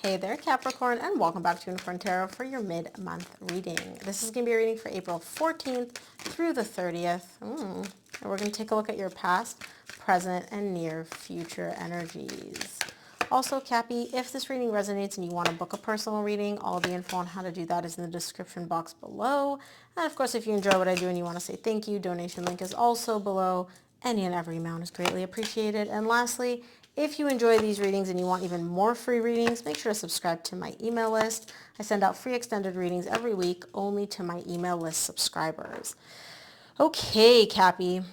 Hey there, Capricorn, and welcome back to Unicorn Tarot for your mid-month reading. This is going to be a reading for April 14th through the 30th. And we're going to take a look at your past, present, and near future energies. Also, Cappy, if this reading resonates and you want to book a personal reading, all the info on how to do that is in the description box below. And of course, if you enjoy what I do and you want to say thank you, donation link is also below. Any and every amount is greatly appreciated. And lastly, if you enjoy these readings and you want even more free readings, make sure to subscribe to my email list. I send out free extended readings every week only to my email list subscribers. Okay, Cappy.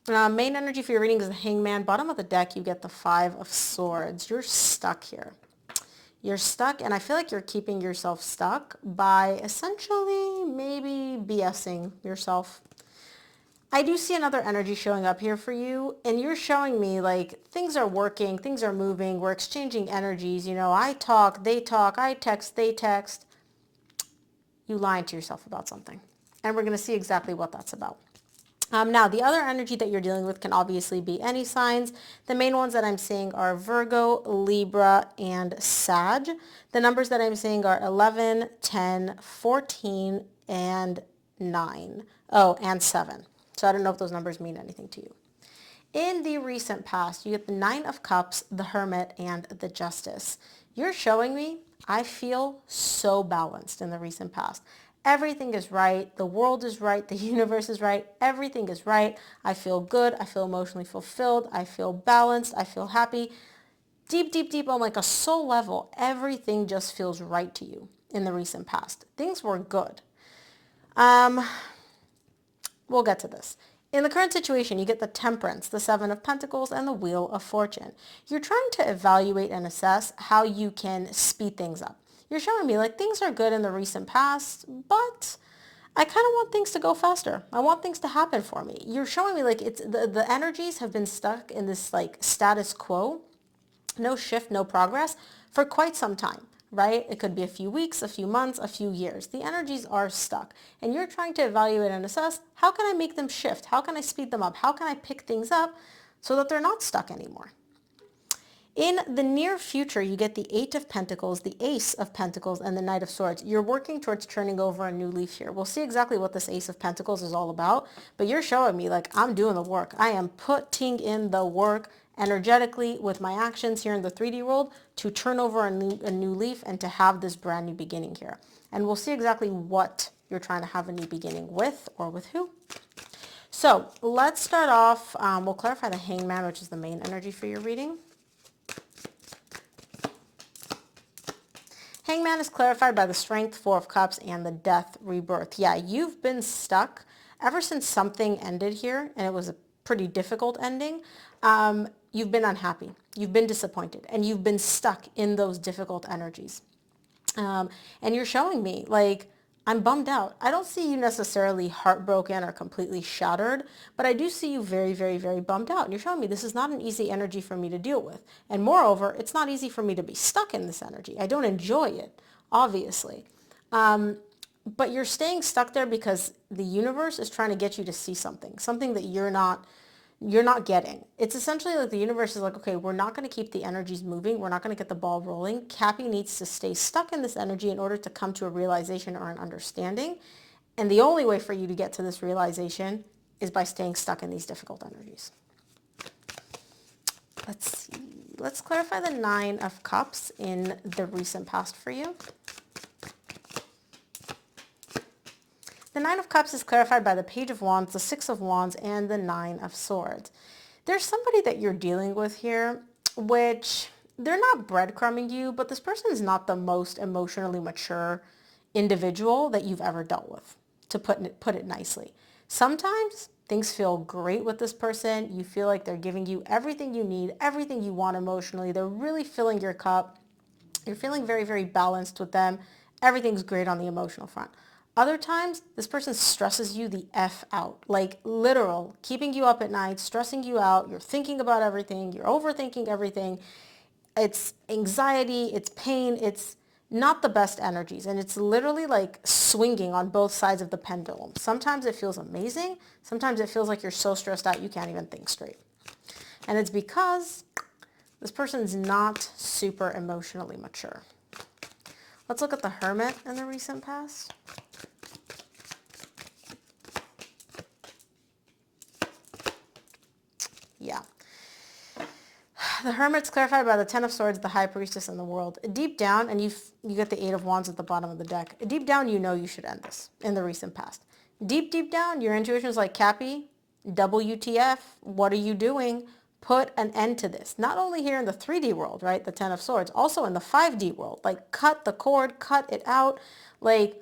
Main energy for your reading is the Hangman. Bottom of the deck, you get the Five of Swords. You're stuck here. You're stuck, and I feel like you're keeping yourself stuck by essentially maybe BSing yourself. I do see another energy showing up here for you, and you're showing me like things are working, things are moving, we're exchanging energies. You know, I talk, I text, they text. You lying to yourself about something. And we're going to see exactly what that's about. Now, the other energy that you're dealing with can obviously be any signs. The main ones that I'm seeing are Virgo, Libra, and Sag. The numbers that I'm seeing are 11, 10, 14, and 9. Oh, and 7. So I don't know if those numbers mean anything to you. In the recent past, you get the Nine of Cups, the Hermit, and the Justice. You're showing me I feel so balanced in the recent past. Everything is right. The world is right. The universe is right. Everything is right. I feel good. I feel emotionally fulfilled. I feel balanced. I feel happy. Deep, deep, deep on like a soul level, everything just feels right to you in the recent past. Things were good. We'll get to this. In the current situation, you get the Temperance, the Seven of Pentacles, and the Wheel of Fortune. You're trying to evaluate and assess how you can speed things up. You're showing me like things are good in the recent past, but I kind of want things to go faster. I want things to happen for me. You're showing me like it's the energies have been stuck in this like status quo, no shift, no progress for quite some time. Right? It could be a few weeks, a few months, a few years. The energies are stuck. And you're trying to evaluate and assess, how can I make them shift? How can I speed them up? How can I pick things up so that they're not stuck anymore? In the near future, you get the Eight of Pentacles, the Ace of Pentacles, and the Knight of Swords. You're working towards turning over a new leaf here. We'll see exactly what this Ace of Pentacles is all about, but you're showing me like I'm doing the work. I am putting in the work energetically with my actions here in the 3D world to turn over a new leaf and to have this brand new beginning here. And we'll see exactly what you're trying to have a new beginning with or with who. So let's start off. We'll clarify the Hangman, which is the main energy for your reading. Hangman is clarified by the Strength, Four of Cups, and the Death, Rebirth. Yeah, you've been stuck ever since something ended here, and it was a pretty difficult ending. You've been unhappy, you've been disappointed, and you've been stuck in those difficult energies. And you're showing me, like, I'm bummed out. I don't see you necessarily heartbroken or completely shattered, but I do see you very, very, very bummed out. And you're showing me this is not an easy energy for me to deal with. And moreover, it's not easy for me to be stuck in this energy. I don't enjoy it, obviously. But you're staying stuck there because the universe is trying to get you to see something that you're not getting. It's essentially like the universe is like, okay, we're not going to keep the energies moving. We're not going to get the ball rolling. Cappy needs to stay stuck in this energy in order to come to a realization or an understanding. And the only way for you to get to this realization is by staying stuck in these difficult energies. Let's see. Let's clarify the Nine of Cups in the recent past for you. The Nine of Cups is clarified by the Page of Wands, the Six of Wands, and the Nine of Swords. There's somebody that you're dealing with here, which they're not breadcrumbing you, but this person is not the most emotionally mature individual that you've ever dealt with, to put it nicely. Sometimes things feel great with this person. You feel like they're giving you everything you need, everything you want emotionally. They're really filling your cup. You're feeling very, very balanced with them. Everything's great on the emotional front. Other times, this person stresses you the F out, like literal, keeping you up at night, stressing you out. You're thinking about everything. You're overthinking everything. It's anxiety. It's pain. It's not the best energies. And it's literally like swinging on both sides of the pendulum. Sometimes it feels amazing. Sometimes it feels like you're so stressed out you can't even think straight. And it's because this person's not super emotionally mature. Let's look at the Hermit in the recent past. Yeah. The Hermit's clarified by the Ten of Swords, the High Priestess, and the World. Deep down, and you get the Eight of Wands at the bottom of the deck. Deep down, you know you should end this in the recent past. Deep down, your intuition is like, Cappy, WTF, what are you doing? Put an end to this. Not only here in the 3D world, right, the Ten of Swords, also in the 5D world. Like, cut the cord, cut it out. Like,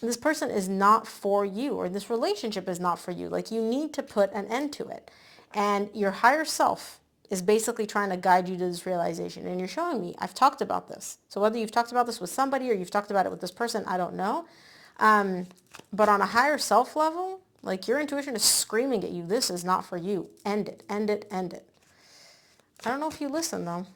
this person is not for you, or this relationship is not for you. Like, you need to put an end to it. And your higher self is basically trying to guide you to this realization. And you're showing me, I've talked about this. So whether you've talked about this with somebody or you've talked about it with this person, I don't know. But on a higher self level, like, your intuition is screaming at you, this is not for you. End it, end it, end it. I don't know if you listen though.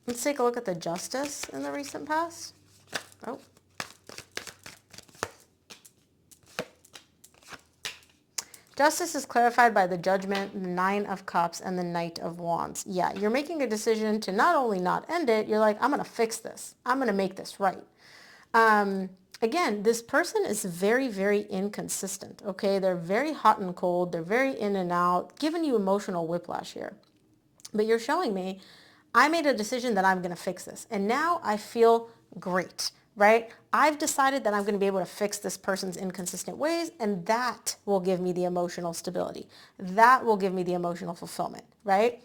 Let's take a look at the Justice in the recent past. Oh. Justice is clarified by the Judgment, the Nine of Cups, and the Knight of Wands. Yeah, you're making a decision to not only not end it, you're like, I'm going to fix this. I'm going to make this right. Again, this person is very, very inconsistent, okay? They're very hot and cold. They're very in and out, giving you emotional whiplash here. But you're showing me, I made a decision that I'm going to fix this. And now I feel great. Right? I've decided that I'm going to be able to fix this person's inconsistent ways, and that will give me the emotional stability. That will give me the emotional fulfillment, right?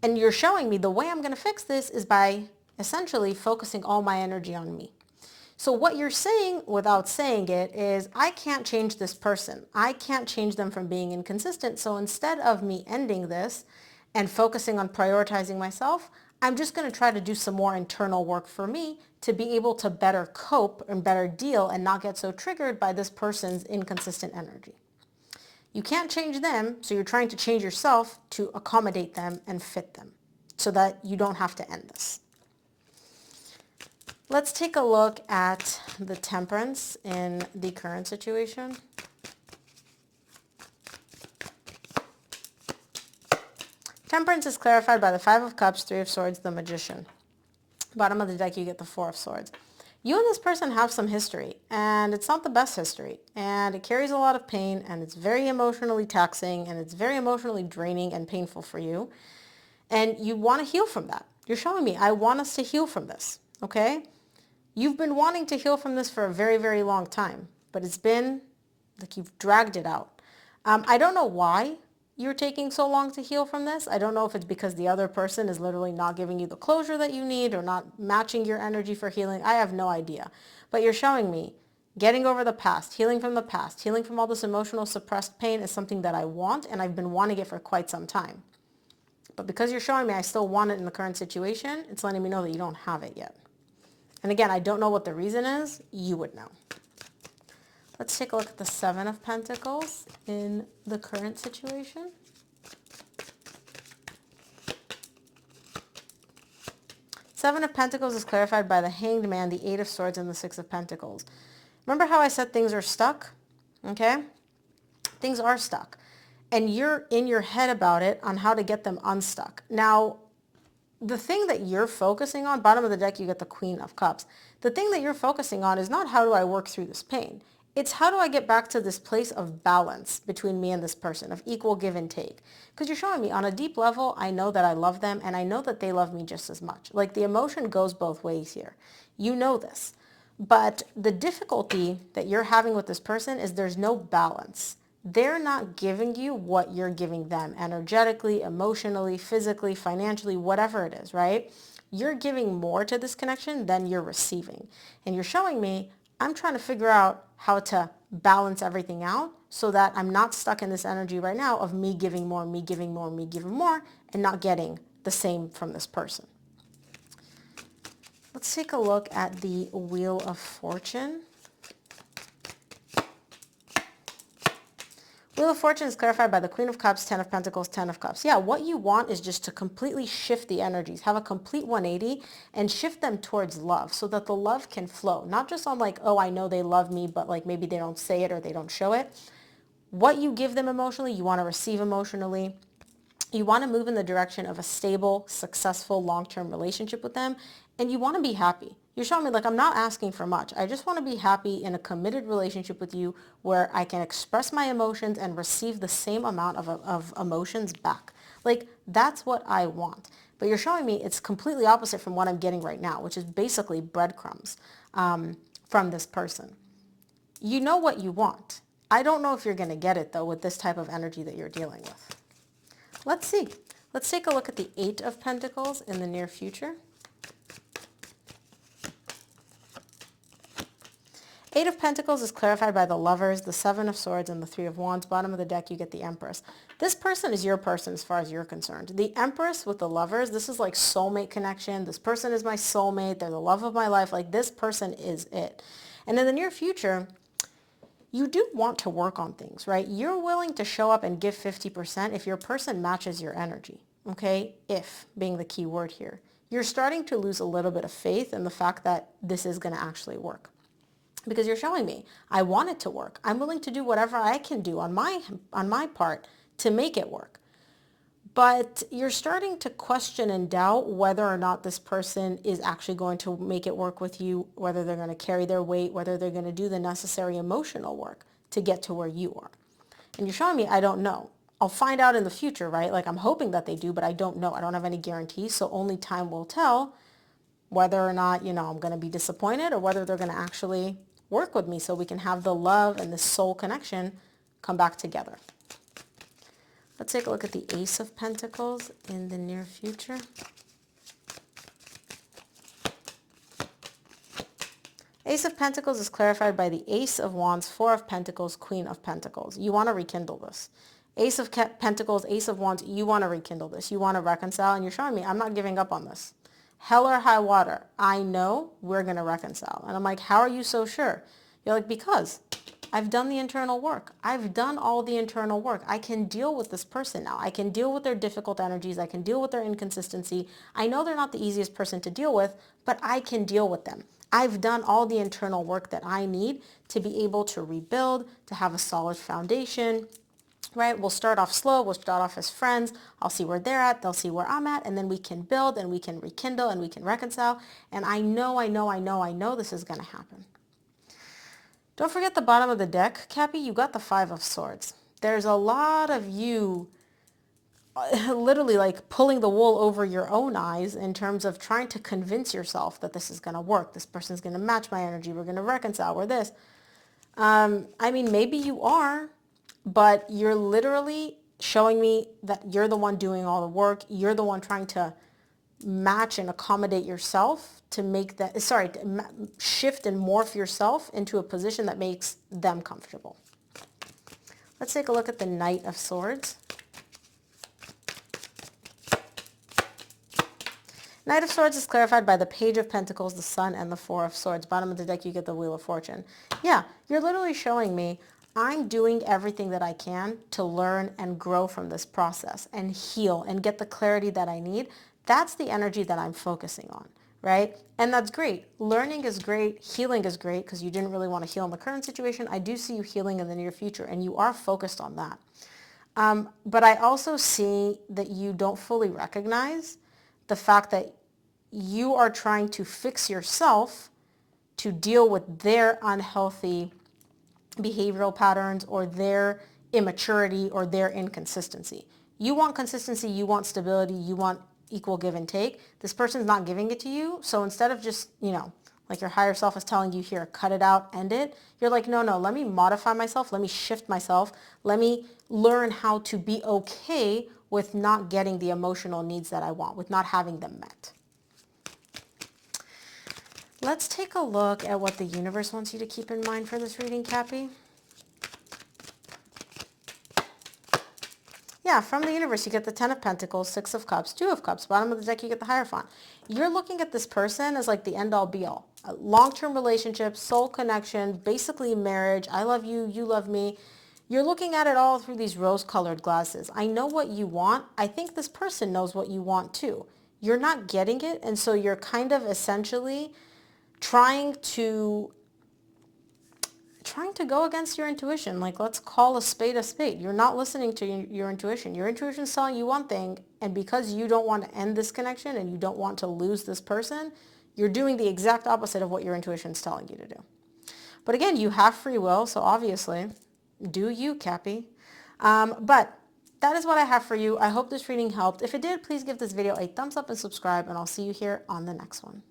And you're showing me the way I'm going to fix this is by essentially focusing all my energy on me. So what you're saying without saying it is, I can't change this person. I can't change them from being inconsistent. So instead of me ending this and focusing on prioritizing myself, I'm just going to try to do some more internal work for me to be able to better cope and better deal and not get so triggered by this person's inconsistent energy. You can't change them, so you're trying to change yourself to accommodate them and fit them so that you don't have to end this. Let's take a look at the Temperance in the current situation. Temperance is clarified by the Five of Cups, Three of Swords, the Magician. Bottom of the deck, you get the Four of Swords. You and this person have some history, and it's not the best history, and it carries a lot of pain, and it's very emotionally taxing, and it's very emotionally draining and painful for you, and you want to heal from that. You're showing me, I want us to heal from this, okay? You've been wanting to heal from this for a very, very long time, but it's been like you've dragged it out. I don't know why you're taking so long to heal from this. I don't know if it's because the other person is literally not giving you the closure that you need or not matching your energy for healing. I have no idea. But you're showing me getting over the past, healing from all this emotional suppressed pain is something that I want, and I've been wanting it for quite some time. But because you're showing me I still want it in the current situation, it's letting me know that you don't have it yet. And again, I don't know what the reason is. You would know. Let's take a look at the Seven of Pentacles in the current situation. Seven of Pentacles is clarified by the Hanged Man, the Eight of Swords, and the Six of Pentacles. Remember how I said things are stuck? Okay? Things are stuck. And you're in your head about it on how to get them unstuck. Now, the thing that you're focusing on, bottom of the deck, you get the Queen of Cups. The thing that you're focusing on is not how do I work through this pain. It's how do I get back to this place of balance between me and this person, of equal give and take. Because you're showing me on a deep level, I know that I love them and I know that they love me just as much. Like the emotion goes both ways here. You know this. But the difficulty that you're having with this person is there's no balance. They're not giving you what you're giving them energetically, emotionally, physically, financially, whatever it is, right? You're giving more to this connection than you're receiving. And you're showing me, I'm trying to figure out how to balance everything out so that I'm not stuck in this energy right now of me giving more, me giving more, me giving more, and not getting the same from this person. Let's take a look at the Wheel of Fortune. Wheel of Fortune is clarified by the Queen of Cups, Ten of Pentacles, Ten of Cups. Yeah, what you want is just to completely shift the energies, have a complete 180 and shift them towards love so that the love can flow. Not just on like, oh, I know they love me, but like maybe they don't say it or they don't show it. What you give them emotionally, you want to receive emotionally. You want to move in the direction of a stable, successful, long-term relationship with them, and you want to be happy. You're showing me like I'm not asking for much. I just want to be happy in a committed relationship with you where I can express my emotions and receive the same amount of emotions back. Like that's what I want. But you're showing me it's completely opposite from what I'm getting right now, which is basically breadcrumbs from this person. You know what you want. I don't know if you're going to get it though with this type of energy that you're dealing with. Let's see. Let's take a look at the Eight of Pentacles in the near future. Eight of Pentacles is clarified by the Lovers, the Seven of Swords, and the Three of Wands. Bottom of the deck, you get the Empress. This person is your person as far as you're concerned. The Empress with the Lovers, this is like soulmate connection. This person is my soulmate. They're the love of my life. Like this person is it. And in the near future, you do want to work on things, right? You're willing to show up and give 50% if your person matches your energy, okay? If being the key word here. You're starting to lose a little bit of faith in the fact that this is going to actually work. Because you're showing me, I want it to work. I'm willing to do whatever I can do on my part to make it work. But you're starting to question and doubt whether or not this person is actually going to make it work with you, whether they're going to carry their weight, whether they're going to do the necessary emotional work to get to where you are. And you're showing me, I don't know. I'll find out in the future, right? Like I'm hoping that they do, but I don't know. I don't have any guarantees, so only time will tell whether or not, I'm going to be disappointed or whether they're going to actually work with me so we can have the love and the soul connection come back together. Let's take a look at the Ace of Pentacles in the near future. Ace of Pentacles is clarified by the Ace of Wands, Four of Pentacles, Queen of Pentacles. You want to rekindle this. Ace of Pentacles, Ace of Wands, you want to rekindle this. You want to reconcile, and you're showing me I'm not giving up on this. Hell or high water, I know we're going to reconcile. And I'm like, how are you so sure? You're like, because I've done the internal work. I've done all the internal work. I can deal with this person now. I can deal with their difficult energies. I can deal with their inconsistency. I know they're not the easiest person to deal with, but I can deal with them. I've done all the internal work that I need to be able to rebuild, to have a solid foundation, right? We'll start off slow. We'll start off as friends. I'll see where they're at. They'll see where I'm at. And then we can build and we can rekindle and we can reconcile. And I know this is going to happen. Don't forget the bottom of the deck, Cappy. You got the Five of Swords. There's a lot of you literally like pulling the wool over your own eyes in terms of trying to convince yourself that this is going to work. This person's going to match my energy. We're going to reconcile. We're this. Maybe you are, but you're literally showing me that you're the one doing all the work. You're the one trying to match and accommodate yourself to make that, shift and morph yourself into a position that makes them comfortable. Let's take a look at the Knight of Swords. Knight of Swords is clarified by the Page of Pentacles, the Sun, and the Four of Swords. Bottom of the deck, you get the Wheel of Fortune. Yeah, you're literally showing me I'm doing everything that I can to learn and grow from this process and heal and get the clarity that I need. That's the energy that I'm focusing on, right? And that's great. Learning is great. Healing is great because you didn't really want to heal in the current situation. I do see you healing in the near future, and you are focused on that. But I also see that you don't fully recognize the fact that you are trying to fix yourself to deal with their unhealthy behavioral patterns or their immaturity or their inconsistency. You want consistency, you want stability, you want equal give and take. This person's not giving it to you. So instead of just, like your higher self is telling you here, cut it out, end it. You're like, no, let me modify myself. Let me shift myself. Let me learn how to be okay with not getting the emotional needs that I want, with not having them met. Let's take a look at what the universe wants you to keep in mind for this reading, Cappy. Yeah, from the universe, you get the Ten of Pentacles, Six of Cups, Two of Cups. Bottom of the deck, you get the Hierophant. You're looking at this person as like the end-all, be-all. A long-term relationship, soul connection, basically marriage. I love you, you love me. You're looking at it all through these rose-colored glasses. I know what you want. I think this person knows what you want too. You're not getting it, and so you're kind of essentially trying to go against your intuition. Like, let's call a spade a spade. You're not listening to your intuition. Your intuition's telling you one thing, and because you don't want to end this connection and you don't want to lose this person, you're doing the exact opposite of what your intuition is telling you to do. But again, you have free will, so obviously, do you, Cappy? But that is what I have for you. I hope this reading helped. If it did, please give this video a thumbs up and subscribe, and I'll see you here on the next one.